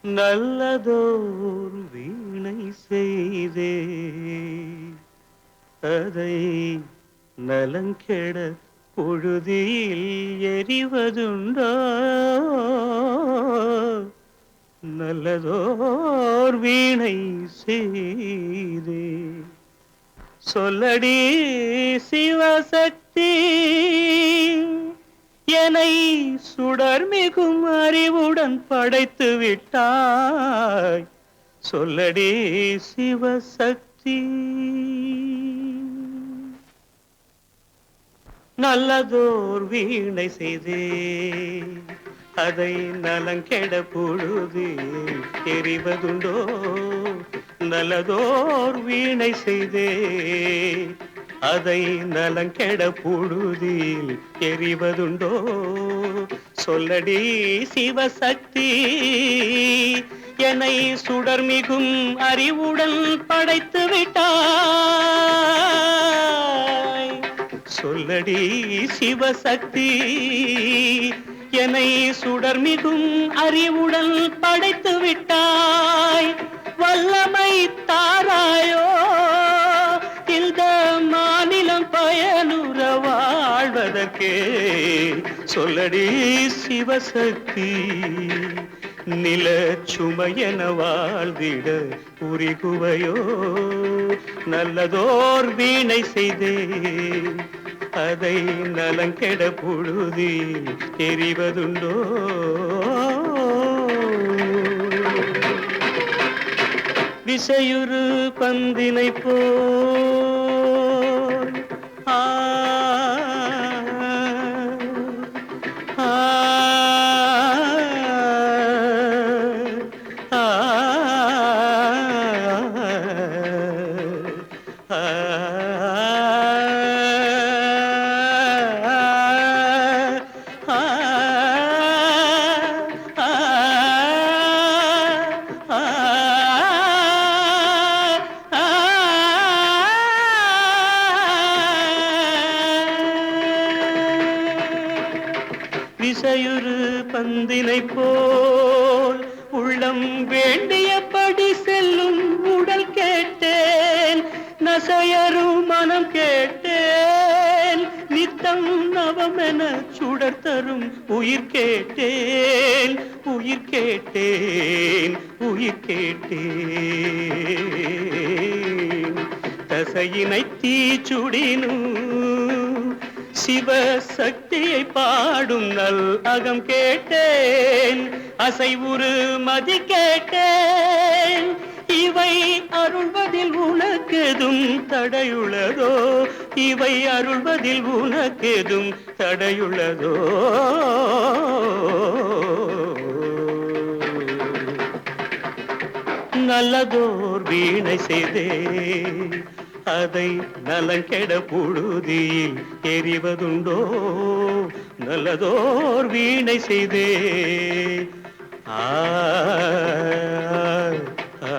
நல்லதோர் வீணை செய்தே அதை நலங்கெட பொழுதில் எறிவதுண்டோ? நல்லதோர் வீணை செய்தே சொல்லடி சிவசக்தி, என்னை சுடர்மிகும் அறிவுடன் படைத்து விட்டாய். சொல்லடி சிவசக்தி. நல்லதோர் வீணை செய்தே அதை நலங்கெட பொழுதில் எறிவதுண்டோ? நல்லதோர் வீணை செய்தே அதை நலங்கெட பொழுதில் எறிவதுண்டோ? சொல்லடி சிவசக்தி, என்னை சுடர்மிகும் அறிவுடன் படைத்து விட்டாய். சொல்லடி சிவசக்தி, என்னை சுடர்மிகும் அறிவுடன் படைத்து விட்டாய். வல்லமை தாராயோ இந்த மாநிலம் பயனுற வாழ்வதற்கே. சொல்லடி சிவசக்தி, நில சுமையென வாழ்ந்திட உரிகுவையோ? நல்லதோர் வீணை செய்தே அதை நலங்கெட பொழுதில் எறிவதுண்டோ? விசையுறு பந்தினை போல் ஆ ஆ விசையுறு பந்தினை போல் உள்ளம் வேண்டியபடி செல்லும் உடல் கேட்டேன். நசையரும் மனம் கேட்டேன். நித்தம் நவமென சுடர் தரும் உயிர் கேட்டேன். உயிர் கேட்டேன், உயிர் கேட்டேன். தசையினை தீச்சுடினும் சிவசக்தியை பாடும் நல் அகம் கேட்டேன். அசைவுறு மதி கேட்டேன். இவை அருள்வதில் உனக்கெதும் தடையுள்ளதோ? இவை அருள்வதில் உனக்கெதும் தடையுள்ளதோ? நல்லதோர் வீணை செய்தே அதை நலங்கெட பொழுதில் எறிவதுண்டோ? நல்லதோர் வீணை செய்தே ஆ ஆ.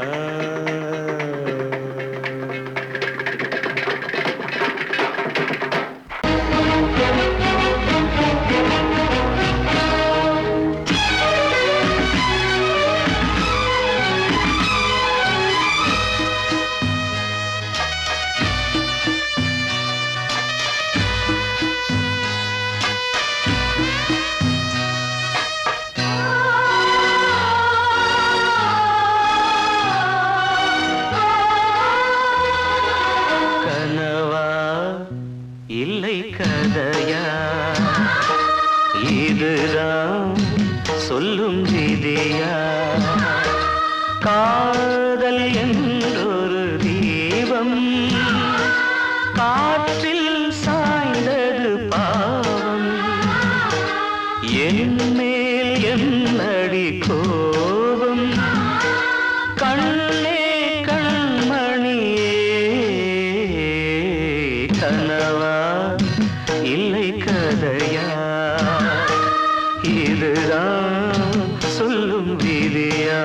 இல்லை கதையா இதுதான் சொல்லும் விதியா? காதல் என்றொரு தீபம் காற்றில் சாய்ந்தது பாவம். என் மேல் என்னடி கோபம்? கண்ணே கண்மணியே, கனவா இல்லை கதையா? இதுதான் சொல்லும் விதியா?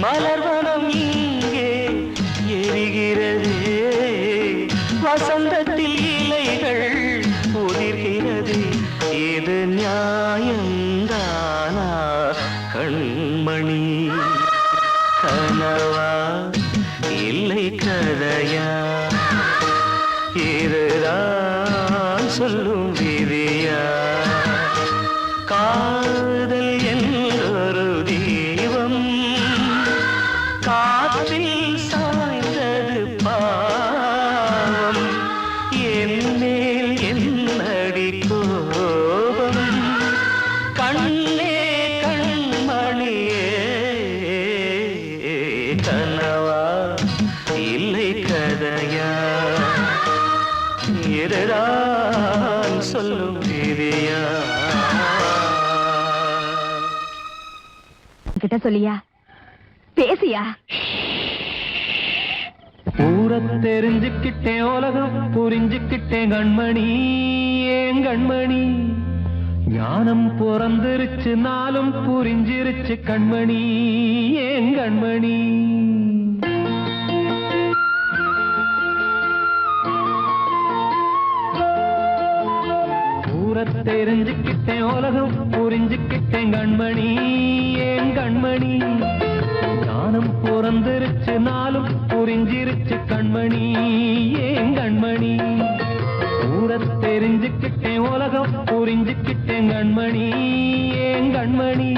மலர்வனம் இங்கே எரிகிறதே, வசந்தத்தில் இலைகள் உதிர்கிறது. இது நியாயந்தானா கண்மணி? கனவா இல்லை கதையா? இதுதான் சொல்லும் விதியா? காதல் என்றொரு தீபம் காற்றில் சாய்ந்தது பாவம். என் மேல் என்னடி கோபம்? கண்ணே கண்மணியே, கனவா இல்லை கதையா? இதுதான் சொல்லும் விதியா? கிட்ட சொல்லியா, பேசியா? ஊர தெரிஞ்சுக்கிட்டேன், உலகம் புரிஞ்சுக்கிட்டேன் கண்மணி, ஏன் கண்மணி? ஞானம் பிறந்திருச்சு, நாளும் புரிஞ்சிருச்சு கண்மணி, ஏன் கண்மணி? தெரிஞ்சுக்கிட்டேன், உலகம் புரிஞ்சுக்கிட்டேன் கண்மணி, ஏன் கண்மணி? ஞானம் பிறந்திருச்சு, நாளும் புரிஞ்சிருச்சு கண்மணி, ஏன் கண்மணி? ஊர தெரிஞ்சுக்கிட்டேன், உலகம் புரிஞ்சுக்கிட்டேன் கண்மணி, ஏன் கண்மணி?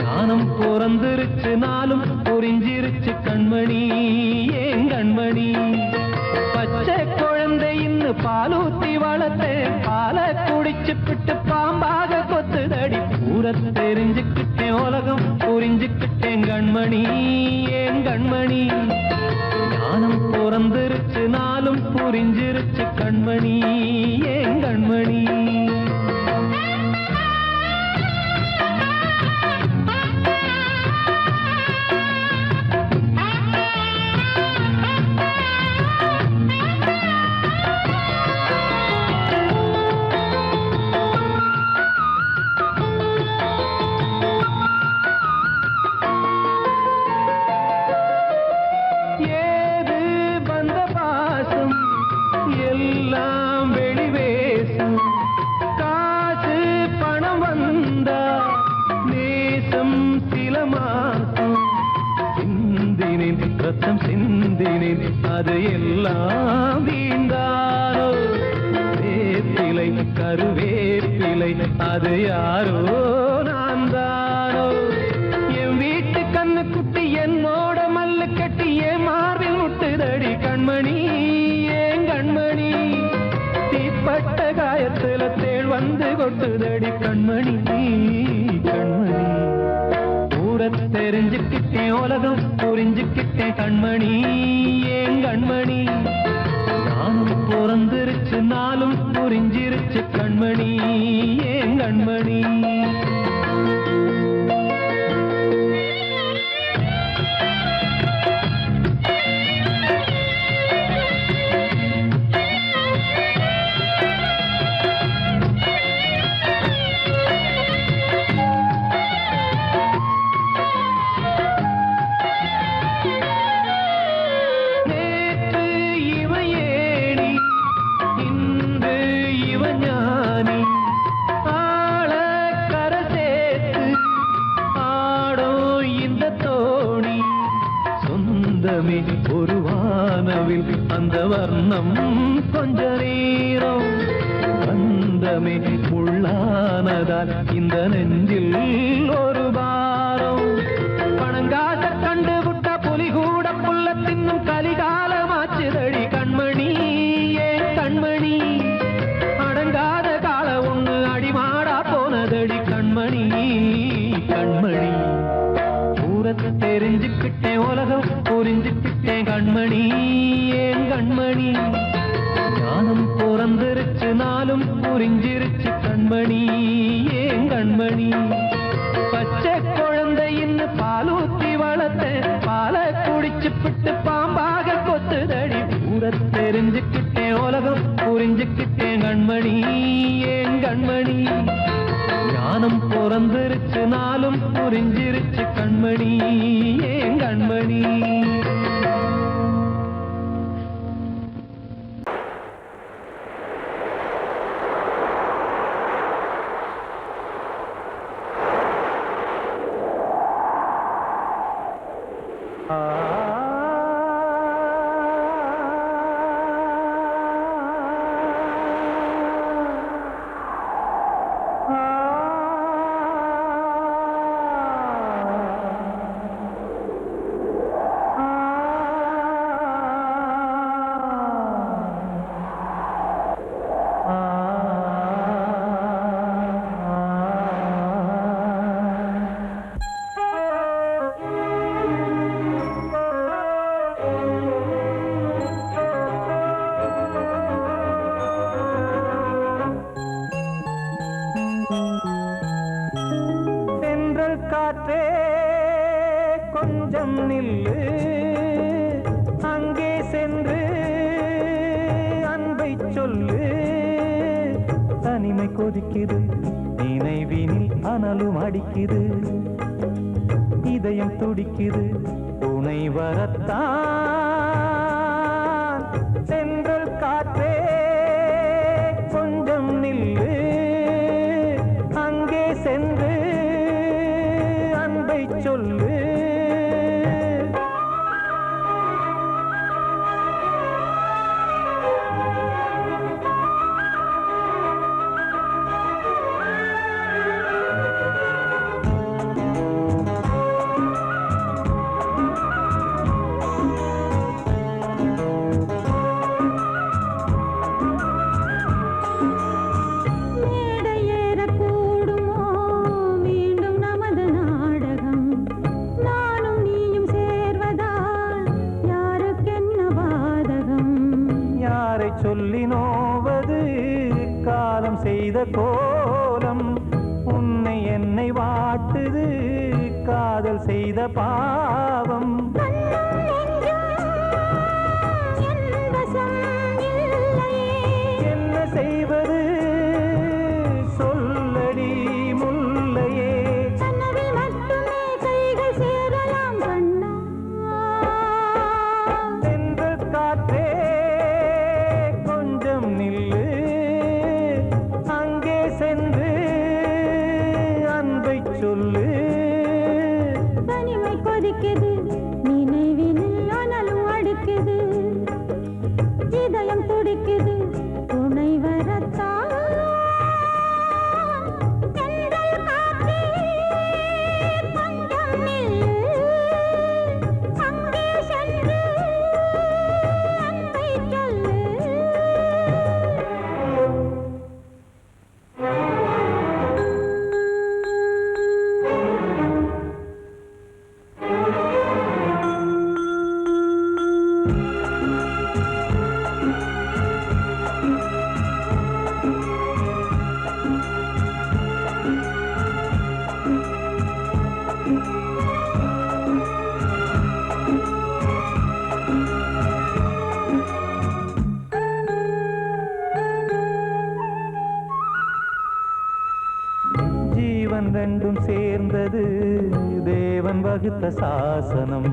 ஞானம் பிறந்திருச்சு, நாளும் புரிஞ்சிருச்சு கண்மணி, ஏன் கண்மணி? பச்சை குழந்தை இன்னும் பாலூத்தி வளர்த்தேன், பாலை குடிச்சு பிட்டு பாம்பாக கொத்துதடி. ஊர தெரிஞ்சுக்கிட்டேன், உலகம் புரிஞ்சுக்கிட்டேன் கண்மணி, ஏன் கண்மணி? ஞானம் பிறந்திருச்சு, நாளும் புரிஞ்சிருச்சு கண்மணி, ஏன் கண்மணி? எல்லாம் வெளிவேசம், காசு பணம் வந்தா நேசம் சில மாசம். சிந்தினேன் ரத்தம் சிந்தினேன், அது எல்லாம் வீண்டாரோ. வேப்பிலை கருவேப்பிலை, அது யாரோ நான் தானோ. என் வீட்டு கண்ணு குட்டி என்னோட மல்லு கட்டி என் மார்பில் முட்டுதடி கண்மணி, கண்மணி? தீப்பட்ட காயத்துல தேள் வந்து கொட்டுதடி கண்மணி, கண்மணி? ஊர தெரிஞ்சுக்கிட்டேன், உலகம் புரிஞ்சுக்கிட்டேன் கண்மணி, ஏன் கண்மணி? நானும் பிறந்திருச்சு, நாளும் புரிஞ்சிருச்சு கண்மணி, ஏன் கண்மணி? ஒரு வானவில் அந்த வர்ணம் கொஞ்ச நேரம் பந்தமே முள்ளானதால் இந்த நெஞ்சில் ஒரு பாரம். பணங்காட்ட கண்டு விட்ட புலி கூட புல்ல தின்னும் கலிகாலமாச்சுதடி கண்மணி, ஏன் கண்மணி? அடங்காத கால ஒண்ணு அடிமாடா போனதடி கண்மணி, கண்மணி? ஊரத்தை தெரிஞ்சுக்கிட்டேன், உலகம் புரிஞ்சுக்கிட்டேன் கண்மணி, ஏன் கண்மணி? ஞானம் பிறந்திருச்சு, நாளும் புரிஞ்சிருச்சு கண்மணி, ஏன் கண்மணி? பச்சை குழந்தை இன்னும் பாலூத்தி வளர்த்தேன், பாலை குடிச்சு பிட்டு பாம்பாக கொத்துதடி. ஊர தெரிஞ்சுக்கிட்டேன், உலகம் புரிஞ்சுக்கிட்டேன் கண்மணி, ஏன் கண்மணி? ஞானம் பிறந்திருச்சு, நினைச்சு நாளும் புரிஞ்சிருச்சு கண்மணி ஏன் கண்மணி. காற்றே கொஞ்சம் நில்லு, அங்கே சென்று அன்பை சொல்லு. தனிமை கொதிக்குது நினைவினில் அனலும் அடிக்குது, இதயம் துடிக்குது துணை வரத்தான். சென்றல் காற்றே கொஞ்சம் நில்லு, அங்கே சென்று அன்பை சொல்லு. சொல்லி நோவது காலம் செய்த கோலம், உன்னை என்னை வாட்டுது காதல் செய்த பாவம். என்ன செய்வது சொல்லடி முல்லையே. சென்று காற்றே நில்லு, அங்கே சென்று அன்பை சொல்லு. தனிமை கொதிக்குது நினைவினில் அனலும் அடிக்குது, இதயம் துடிக்குது துணை வரத்தான். ஜீவன் ரெண்டும் சேர்ந்தது தேவன் வகுத்த சாசனம்.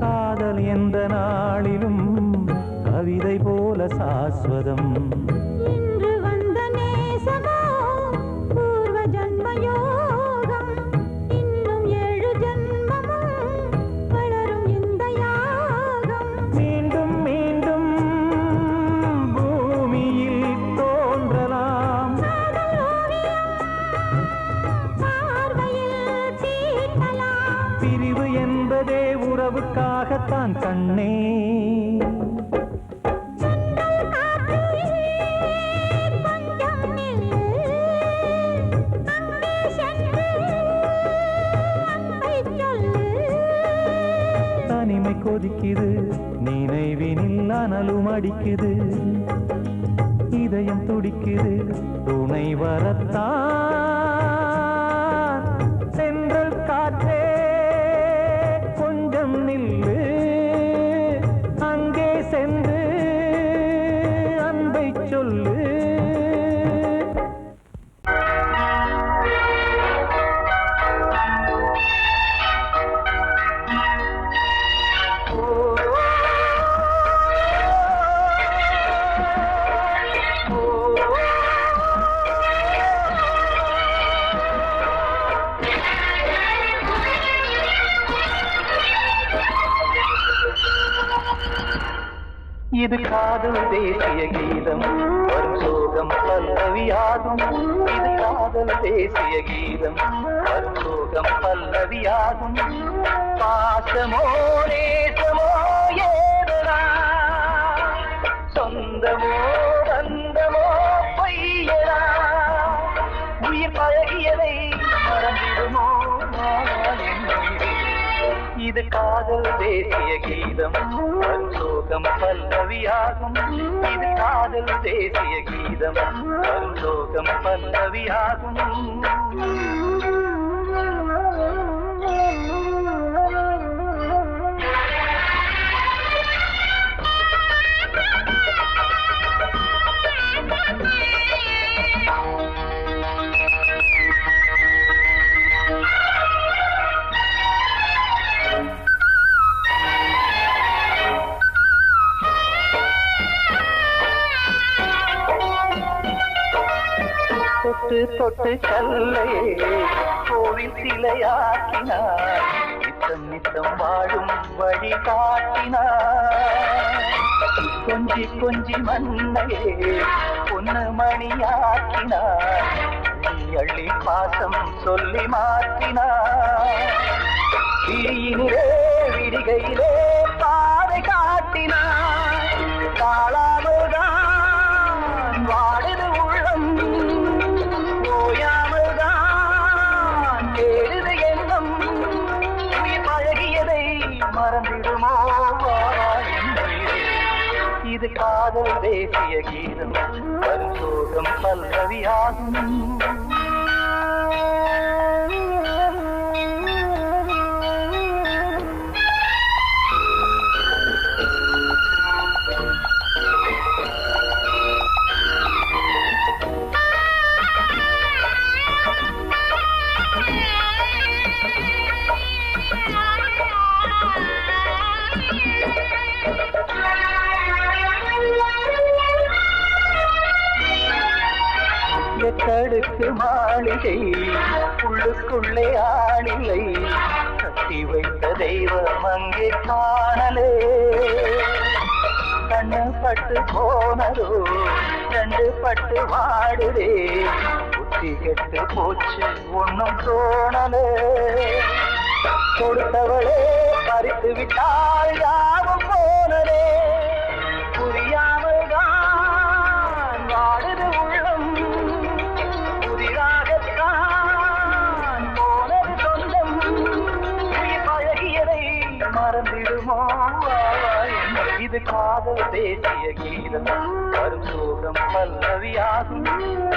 காதல் எந்த நாளிலும் கவிதை போல சாஸ்வதம். இன்று வந்த நேசமோ பூர்வ ஜன்ம யோகம், இன்னும் 7 ஜன்மமும் வளரும் இந்த யாகம். மீண்டும் மீண்டும் பூமியில் தோன்றலாம், பிரிவு என்பதே உறவுக்காகத்தான் கண்ணே. தனிமை கொதிக்குது நினைவினில் அனலும் அடிக்குது, இதயம் துடிக்குது துணை வரத்தான். சென்றல் காற்றே கொஞ்சம் நில்லு, அங்கே சென்று அன்பை சொல்லு. இது காதல் தேசிய கீதம் வரும் சோகம் பல்லவியாகும். இது காதல் தேசிய கீதம் வரும் சோகம் பல்லவியாகும். பாசமோ நேசமோ ஏதனா சொந்தமோ பந்தமோ பொய்யனா உயிர் பழகியதை மறந்திடுமோ இது காதல் தேசிய கீதம் வரும் சோகம் பல்லவியாகும். இது காதல் தேசிய கீதம் வரும் சோகம் பல்லவியாகும். தொட்டு தொட்டு கல்லையே கோவில் சிலையாக்கினார். நித்தம் நித்தம் வாழும் வழி காட்டினார். கொஞ்சி கொஞ்சி மண்ணையே பொன்னு மணியாக்கினார். அள்ளி பாசம் சொல்லி மாற்றினார். விழியினிலே விடிகையிலே பாதை காட்டினார். காளாமல்தான் வாடுது உள்ளம் ஓயாமல்தான் கேடுது எண்ணம் உயிர் பழகியதை மறந்திடுமோ இது காதல் தேசிய கீதம் வரும் சோகம் பல்லவியாகும். எத்தடுக்கு மாளிகை உள்ளுக்குள்ளே ஆளில்லை. கட்டி வைத்த தெய்வம் அங்கே காணலே. கண்ணு பட்டு போனதோ ரெண்டு பட்டு வாடுதே. புத்தி கெட்டு போச்சு ஒன்னும் தோணலே. கொடுத்தவளே பறித்து விட்டால் யாவும் போனதே. புரியாமல் தான் வாடுது உள்ளம் புதிராகத்தான் போனது சொந்தம் உயிர் பழகியதை மறந்திடுமோ இது காதல் தேசிய கீதம் வரும் சோகம் பல்லவியாகும்.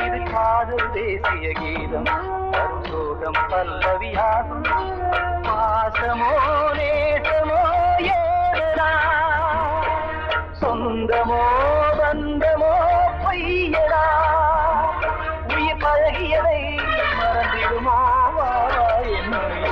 இது காதல் தேசிய கீதம் வரும் சோகம் பல்லவியாகும். பாசமோ நேசமோ ஏதனா சொந்தமோ பந்தமோ பொய்யடா உயிர் பழகியதை மறந்திடுமோ என்னுடைய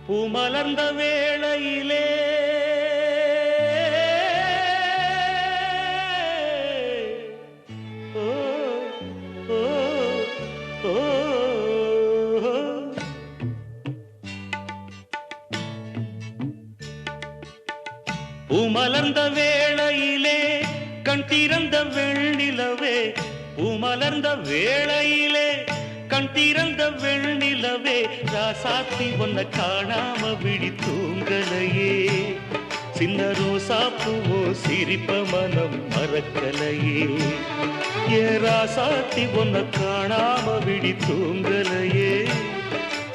பூமலர்ந்த வேளையிலே ஓ ஓ ஓ பூமலர்ந்த வேளையிலே கண் திறந்த வெண்ணிலவே. பூமலர்ந்த வேளையிலே கண் திறந்த வெண்ணிலவே. ராசாத்தி ஒன்ன காணாம விழி தூங்கலையே. சின்ன ரோசா பூவோ சிரிப்ப மனம் மறக்கலையே. ஏ ராசாத்தி ஒன்ன காணாம விழி தூங்கலையே.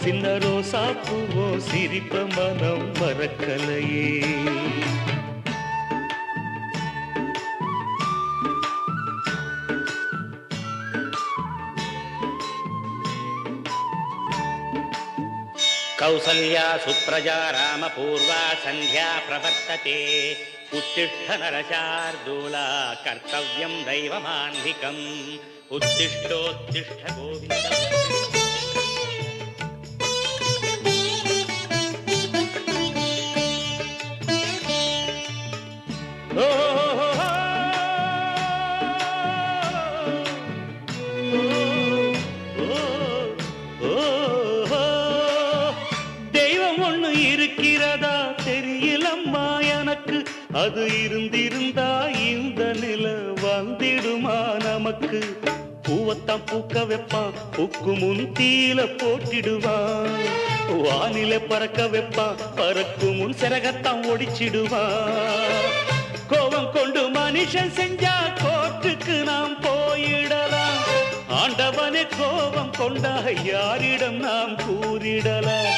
சின்ன ரோசா பூவோ சிரிப்ப மனம் மறக்கலையே. कौसल्या सुप्रजा रामपूर्वा संध्या प्रवर्तते. उत्तिष्ठ नरशार्दूला कर्तव्यं दैवमान्धिकम्. उत्तिष्ठोत्तिष्ठ गोविन्द அது இருந்திருந்தா இந்த நில வந்திடுமா நமக்கு? பூவத்தான் பூக்க வைப்பான், பூக்கு முன் தீல போட்டிடுவான். வானில பறக்க வைப்பான், பறக்கும் முன் சிறகத்தான் ஒடிச்சிடுவான். கோபம் கொண்டு மனுஷன் செஞ்சா கோர்ட்டுக்கு நாம் போயிடலாம். ஆண்டவனே கோபம் கொண்டா யாரிடம் நாம் கூறிடலாம்?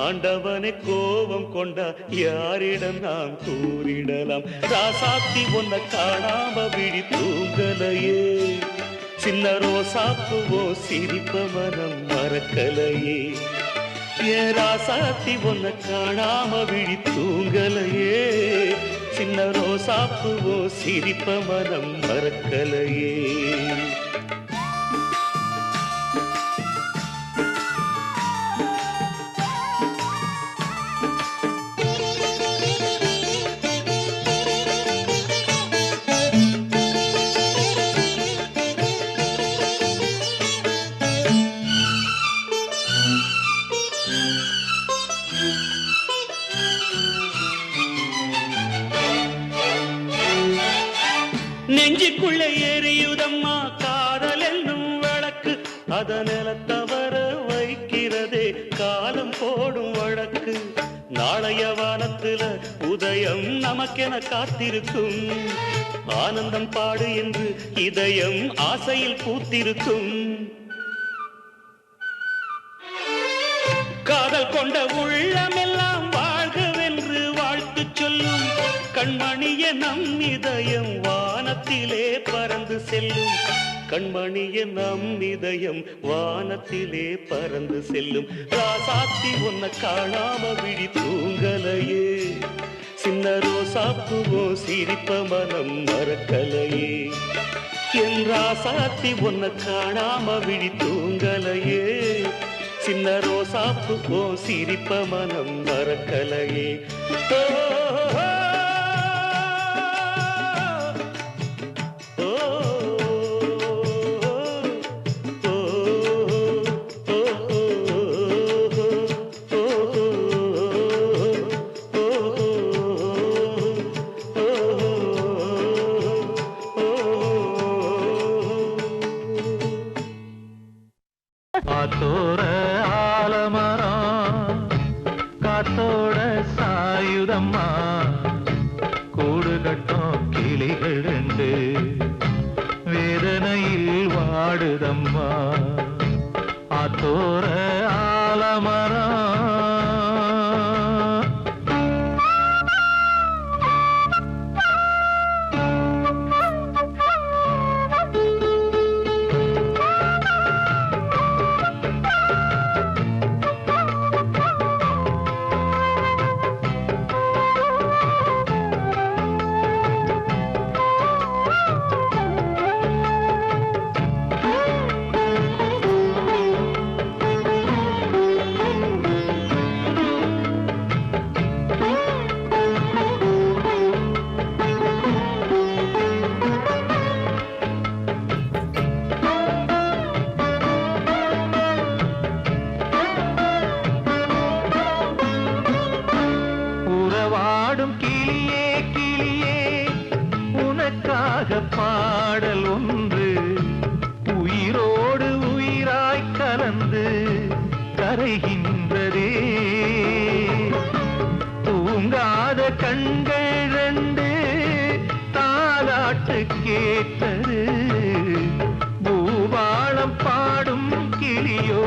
ஆண்டவனே கோபம் கொண்டா யாரிடம் நாம் கூறிடலாம்? ராசாத்தி ஒன்ன காணாம விழி தூங்கலையே, சின்ன ரோசாப்புவோ சிரிப்ப மனம் மறக்கலையே. ஏன் ராசாத்தி ஒன்ன காணாம விழி தூங்கலையே, சின்ன ரோசாப்புவோ சிரிப்ப மனம் மறக்கலையே. நெஞ்சுக்குள்ளே எரியுதம்மா காதல் என்னும் விளக்கு, அத நிலத்தவர வைக்கிறதே காலம் போடும் வழக்கு. நாளைய வானத்துல உதயம் நமக்கென காத்திருக்கும், ஆனந்தம் பாடு என்று இதயம் ஆசையில் பூத்திருக்கும். காதல் கொண்ட உள்ளமெல்லாம் வாழ்கவென்று வாழ்த்து சொல்லும், கண்மணிய நம் இதயம் வானத்திலே பறந்து செல்லும். கண்மணிய நம் இதயம் வானத்திலே பறந்து செல்லும். ராசாத்தி ஒன்ன காணாம விழி தூங்கலையே, சின்ன ரோசாப்புவோ சிரிப்ப மனம் மறக்கலையே. என் ராசாத்தி ஒன்ன காணாம விழி தூங்கலையே, சின்ன ரோசாப்புவோ சிரிப்ப மனம் மறக்கலையே. காத்தோர ஆலமரம் காத்தோட சாயுதம்மா, கூடு கட்டும் கிளிகள் ரெண்டு வேதனையில் வாடுதம்மா. ஆத்தோர ஆலமரம் பாடல் ஒன்று உயிரோடு உயிராய் கலந்து கரைகின்றதே. தூங்காத கண்கள் ரெண்டு தாலாட்டு கேட்டது, பூபாளம் பாடும் கிளியோ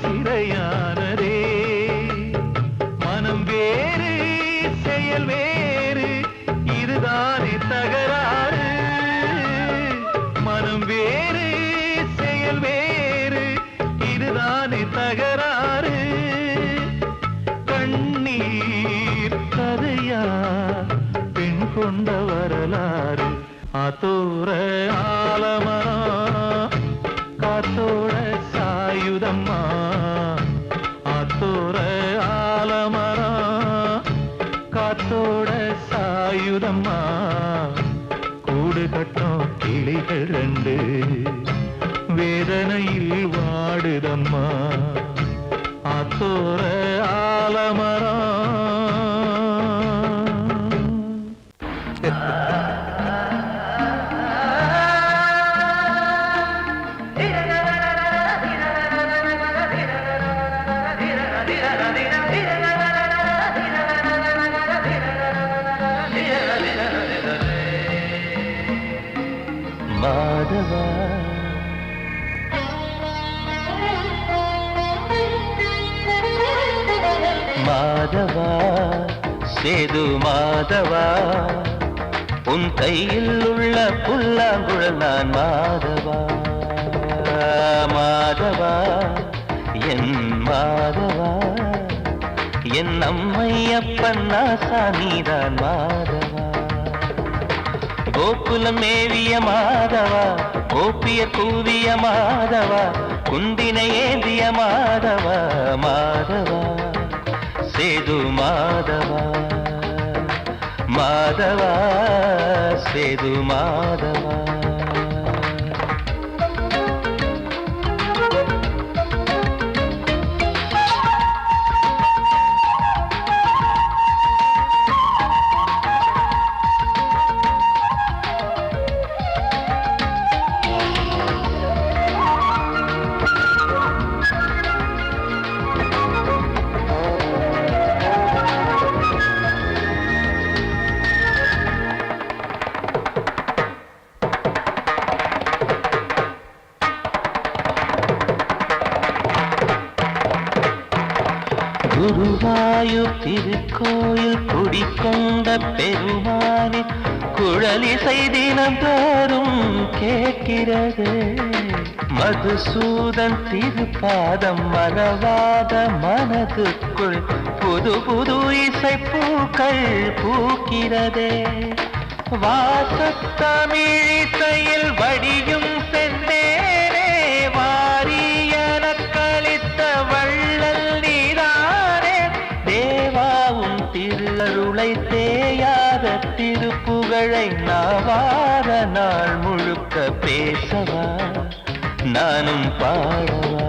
சிறையானதே. மனம் வேறு செயல் வேறு, இதுதானே தகராறு. மனம் வேறு செயல் வேறு, இதுதானே தகராறு. கண்ணீர் கதையா பெண் கொண்ட வரலாறு. ஆத்தோர ஆலமரம் காத்தோட சாயுதம்மா, ஆத்தோர ஆலமரம் காத்தோட சாயுதம்மா, கூடு கட்டும் கிளிகள் ரெண்டு வேதனையில் வாடுதம்மா. ஆத்தோர ஆலமரம் மாதவா சேது மாதவா உன் கையில் உள்ள புல்லாங்குழல் நான் மாதவா மாதவா என் மாதவா என் அம்மையப்பன் ஆசா நீதான் மாதவா கோகுலம் மேவிய மாதவா கோபிய கூவிய மாதவா குந்தினை ஏந்திய மாதவா மாதவா சேது மாதவா மாதவா சேது மாதவா குருவாயூர் திருக்கோயில் குடிக்கொண்ட பெருமானின் குழலிசை தினந்தோறும் கேட்கிறது மதுசூதன் திருப்பாதம் மறவாத மனதுக்குள் புது புது இசைப்பூக்கள் பூக்கிறதே வாசத்தமிழிசையில் வடியும் செந்தேனே வாரியன கழித்த வள்ளல் நீதானே தேவாவும் திருளருளை தேயாத திருப்புகழை நாவாத நாள் முழுக்க பேசவா நானும் பாடவா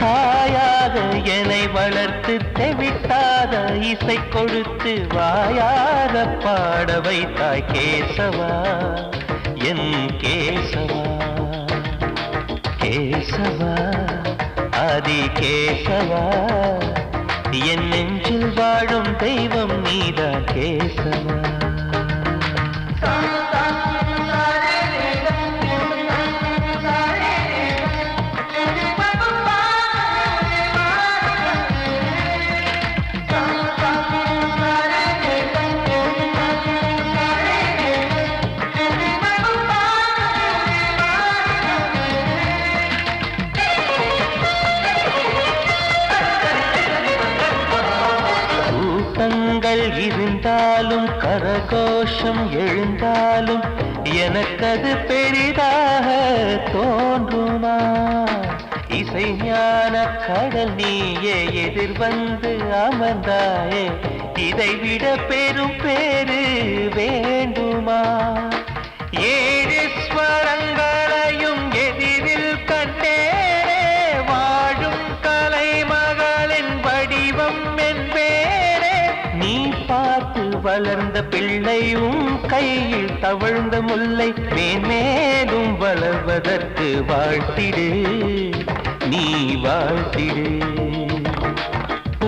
தாயாக என்னை வளர்த்து தெவிட்டாத இசை கொடுத்து வாயாக பாட வைத்தாய் கேசவா என் கேசவா கேசவா ஆதி கேசவா என் நெஞ்சில் வாழும் தெய்வம் நீதான் கேசவா இருந்தாலும் கரகோஷம் எழுந்தாலும் எனக்கது பெரிதாக தோன்றுமா இசை ஞான கடல் நீயே எதிர்வந்து அமர்ந்தாயே இதைவிட பெரும் பேரு வேண்டுமா ஏழு ஸ்வரங்களையும் எதிரில் கண்டேனே வாழும் கலைமகளின் வடிவம் என்பேனே நீ பார்த்து வளர்ந்த பிள்ளையும் கையில் தவழ்ந்த முல்லை மேன்மேலும் வளர்வதற்கு வாழ்த்திடு நீ வாழ்த்திடு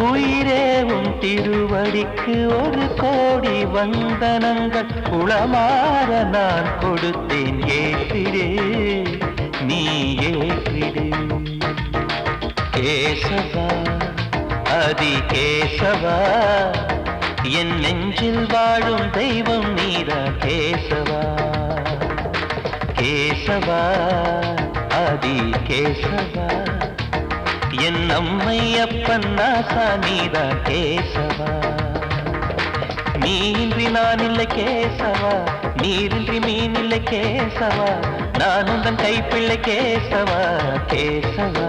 உயிரேவும் திருவடிக்கு ஒரு கோடி வந்தனங்கள் உளமாற நான் கொடுத்தேன் ஏற்றிடு நீ ஏற்றிடு கேசவா ஆதி கேசவா என் நெஞ்சில் வாழும் தெய்வம் நீரா கேசவா கேசவா ஆதி கேசவா என் அம்மையப்பன் ஆசா நீரா கேசவா நீன்றி நான் இல்லை கேசவா நீரின்றி மீன் இல்லை கேசவா நான் உந்தன் கைப்பிள்ளை கேசவா கேசவா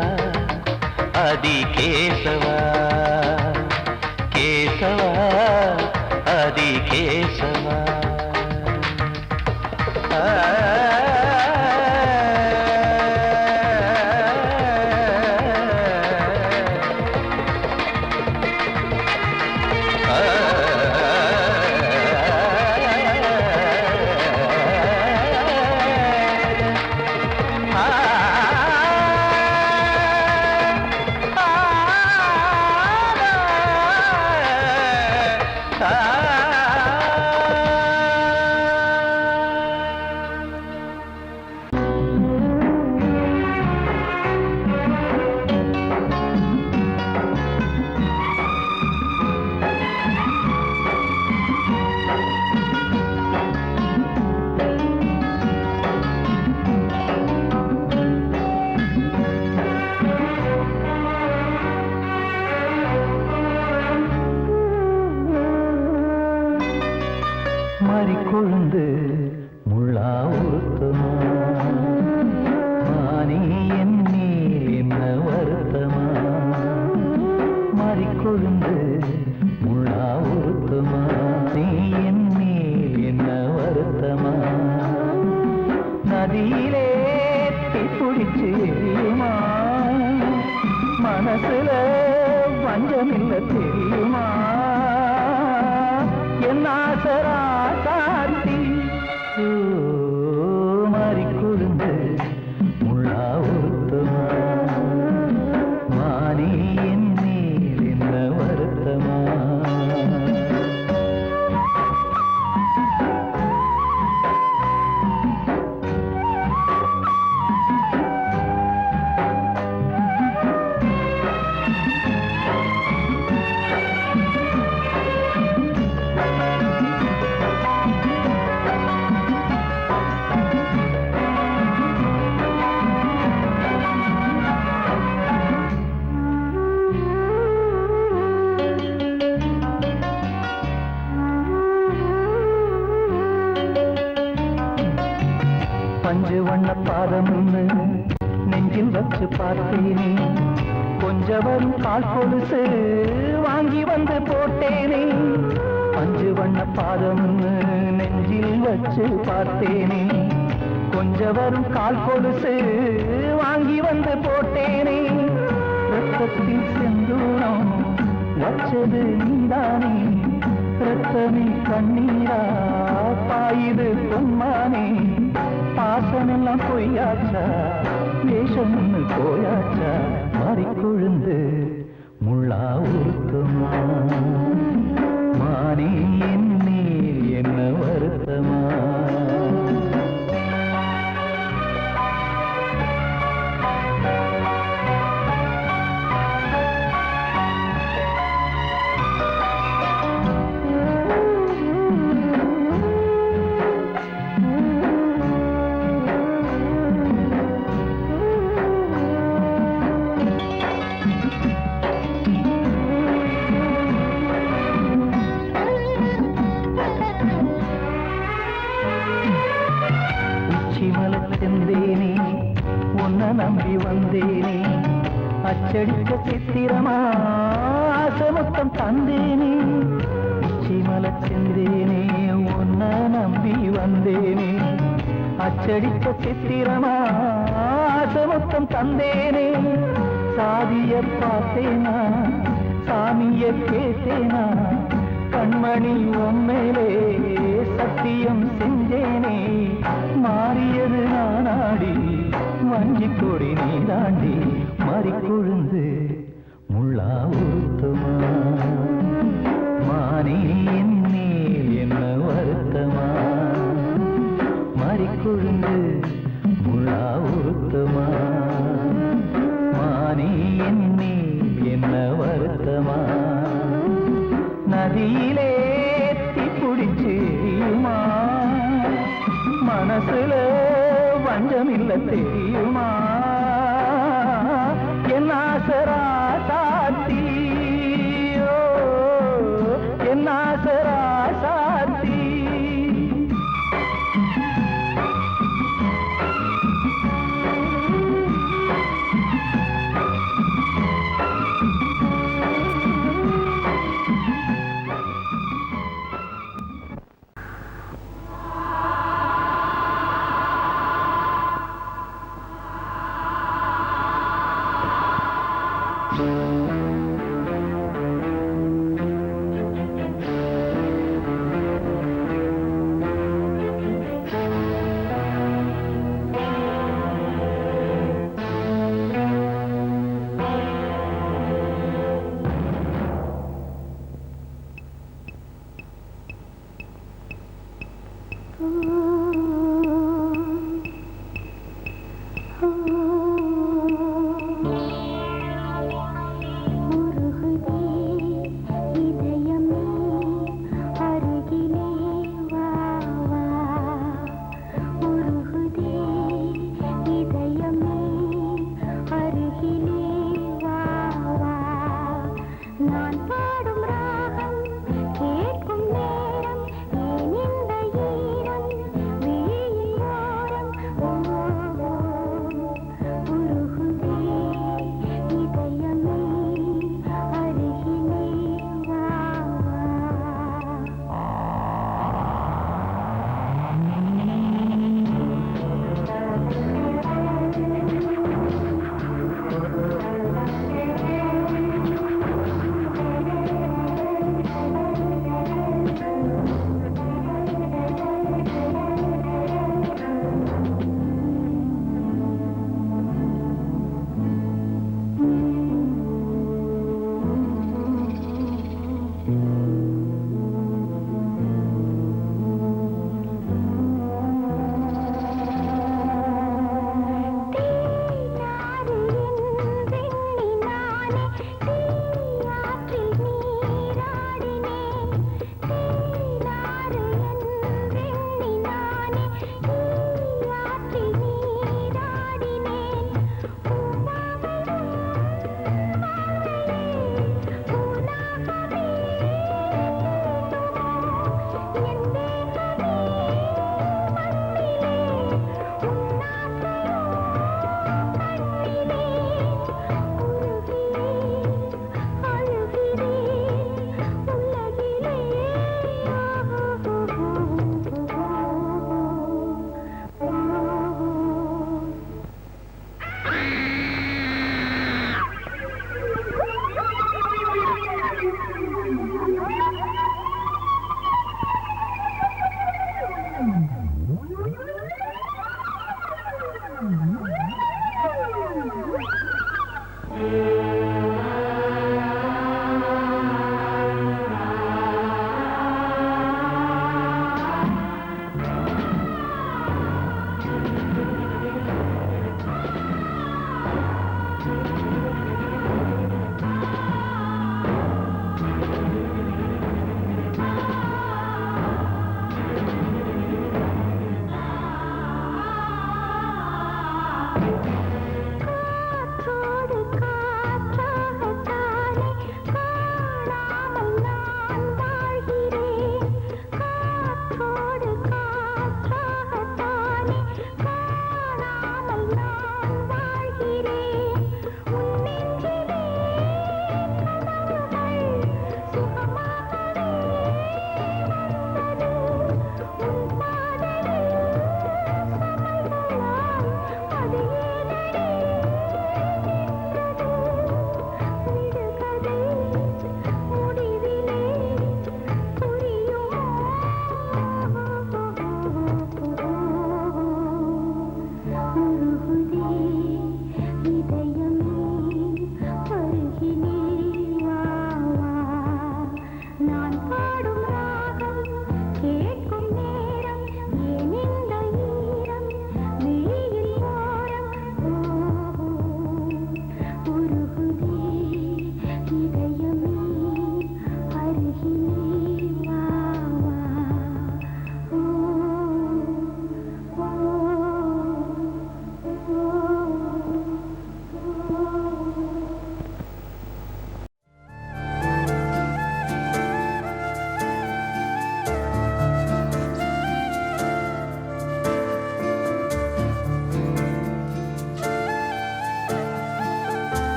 ஆதி கேசவா கேசவா ஆதி கேசவா கொழுந்து முள்ளா உறுத்துமா மானே என் மேல் என்ன வருத்தமா மாறிக்கொழுந்து முள்ளா உறுத்துமா நீ என் மேல் என்ன வருத்தமா நதியிலே தீப்பிடிச்சு எரியுமா மனசுல வஞ்சமில்ல தெரியுமா என் ஆசரா சாத்தி மாறிக்கொழுந்து முள்ளா உறுத்துமா மானே என் மேல் என்ன வருத்தமா பஞ்சு வண்ண பாதம்னு நெஞ்சில் வச்சு பார்த்தேனே கொஞ்சம் வரும் கால் கொலுசு வாங்கி வந்து போட்டேனே பஞ்சு வண்ண பாதம்னு நெஞ்சில் வச்சு பார்த்தேனே கொஞ்சம் வரும் கால் கொலுசு வாங்கி வந்து போட்டேனே ரத்தத்தில் செந்தூரம் வச்சது நீதானே ரத்தமே கண்ணீரா பாயுது பொன்மானே பாசமெல்லாம் பொய்யாச்சா வேஷம் போயாச்சா மாறிக்கொழுந்து முள்ளா உறுத்துமா மானே என் மேல் என்ன வருத்தமா செந்தேனே உன்னை நம்பி வந்தேனே அச்சடிக்க சித்திரமா ஆசமுத்தம் தந்தேனே உச்சிமல செந்தேனே உன்னை நம்பி வந்தேனே அச்சடிக்க சித்திரமா ஆசமுத்தம் தந்தேனே சாதிய பார்த்தேனா சாமிய கேட்டேனா கண்மணி உண்மையிலே சத்தியம் செஞ்சேனே மாறியது நானாடி வஞ்சி கொடி நீ தாண்டி மாறிக்கொழுந்து முள்ளா உறுத்துமா மானே என் மேல் என்ன வருத்தமா மாறிக்கொழுந்து முள்ளா உறுத்துமா மானே என் மேல் என்ன வருத்தமா நதியிலே தீப்பிடிச்சு எரியுமா மனசுல வஞ்சமில்ல தெரியுமா என் ஆசரா சாத்தி என் ஆசரா சாத்தி Oh